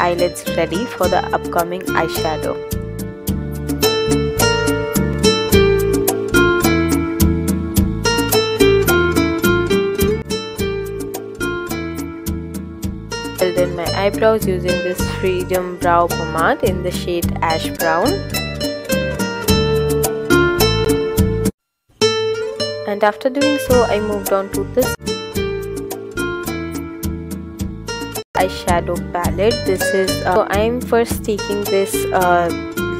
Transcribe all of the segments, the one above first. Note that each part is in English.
eyelids ready for the upcoming eyeshadow. Filled in my eyebrows using this Freedom Brow Pomade in the shade Ash Brown. And after doing so, I moved on to this eyeshadow palette. This is so I'm first taking this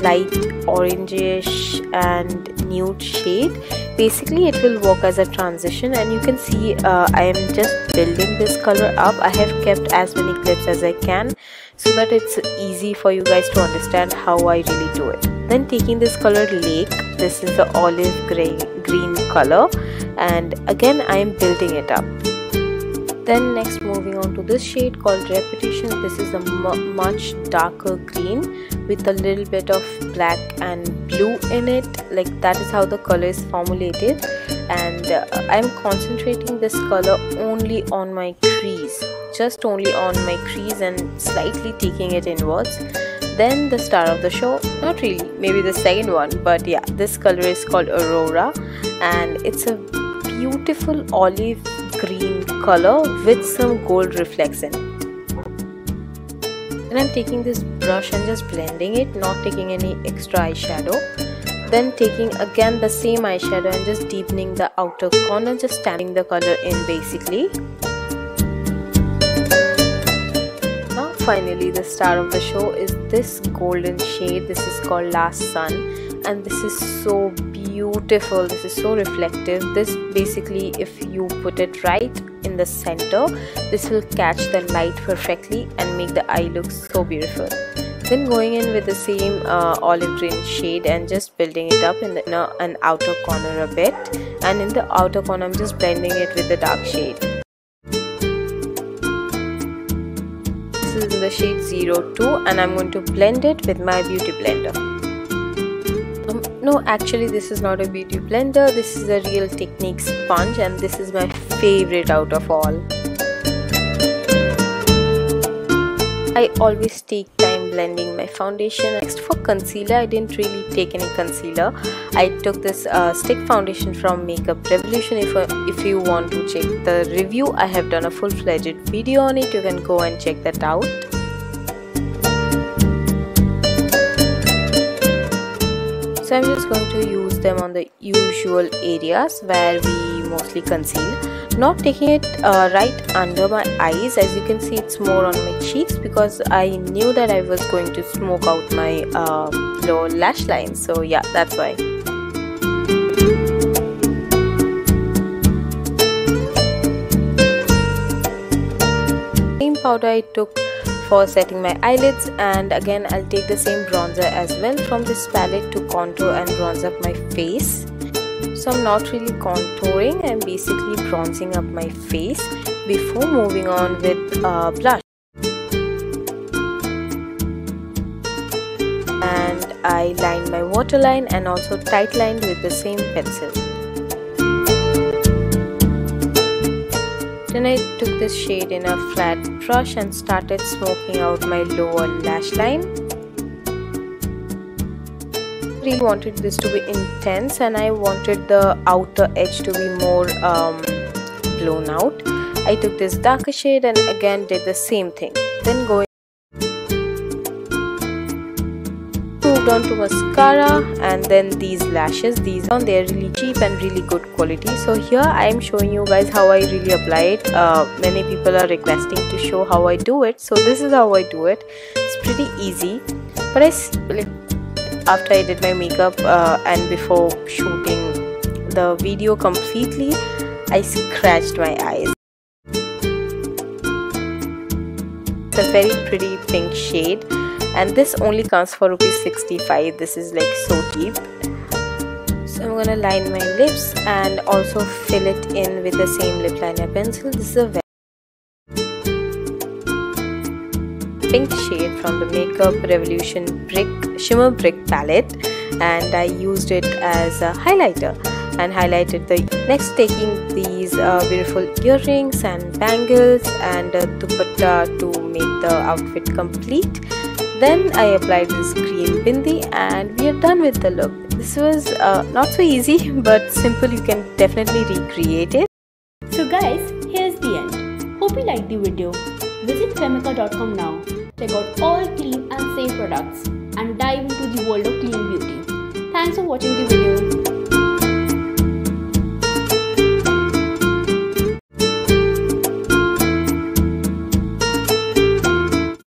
light orangish and nude shade. Basically it will work as a transition, and you can see I am just building this color up. I have kept as many clips as I can so that it's easy for you guys to understand how I really do it. Then taking this color Lake, this is the olive green color, and again I am building it up. Then next moving on to this shade called Repetition. This is a much darker green with a little bit of black and blue in it. Like that is how the color is formulated, and I'm concentrating this color only on my crease, just only on my crease, and slightly taking it inwards. Then the star of the show, not really, maybe the second one, but yeah, this color is called Aurora, and it's a beautiful olive green color with some gold reflex in it. Then I'm taking this brush and just blending it, not taking any extra eyeshadow. Then taking again the same eyeshadow and just deepening the outer corner, just stamping the color in basically. Now finally the star of the show is this golden shade. This is called Last Sun, and this is so beautiful. This is so reflective. This basically, if you put it right in the center, this will catch the light perfectly and make the eye look so beautiful. Then going in with the same olive green shade and just building it up in the inner and outer corner a bit, and in the outer corner I'm just blending it with the dark shade. This is in the shade 02, and I'm going to blend it with my beauty blender. No, actually this is not a beauty blender, this is a Real Technique sponge, and this is my favorite out of all. I always take time blending my foundation. Next for concealer, I didn't really take any concealer. I took this stick foundation from Makeup Revolution. If you want to check the review, I have done a full-fledged video on it. You can go and check that out. So I'm just going to use them on the usual areas where we mostly conceal, not taking it right under my eyes. As you can see, it's more on my cheeks because I knew that I was going to smoke out my lower lash line. So yeah, that's why. Same powder I took for setting my eyelids, and again I'll take the same bronzer as well from this palette to contour and bronze up my face. So I'm not really contouring, I'm basically bronzing up my face before moving on with blush. And I lined my waterline and also tight lined with the same pencil. Then I took this shade in a flat brush and started smoking out my lower lash line. I really wanted this to be intense, and I wanted the outer edge to be more blown out. I took this darker shade and again did the same thing. Then moved on to mascara, and then these lashes. They're really cheap and really good quality. So here I am showing you guys how I really apply it. Many people are requesting to show how I do it, so this is how I do it. It's pretty easy, but after I did my makeup and before shooting the video completely, I scratched my eyes. It's a very pretty pink shade, and this only comes for ₹65. This is like so cheap. So I'm gonna line my lips and also fill it in with the same lip liner pencil. This is a very pink shade from the Makeup Revolution Shimmer Brick palette, and I used it as a highlighter. and highlighted the. Next, taking these beautiful earrings and bangles and dupatta to make the outfit complete. Then I applied this green bindi and we are done with the look. This was not so easy but simple. You can definitely recreate it. So guys, here's the end. Hope you liked the video. Visit Femica.com now. Check out all clean and safe products and dive into the world of clean beauty. Thanks for watching the video.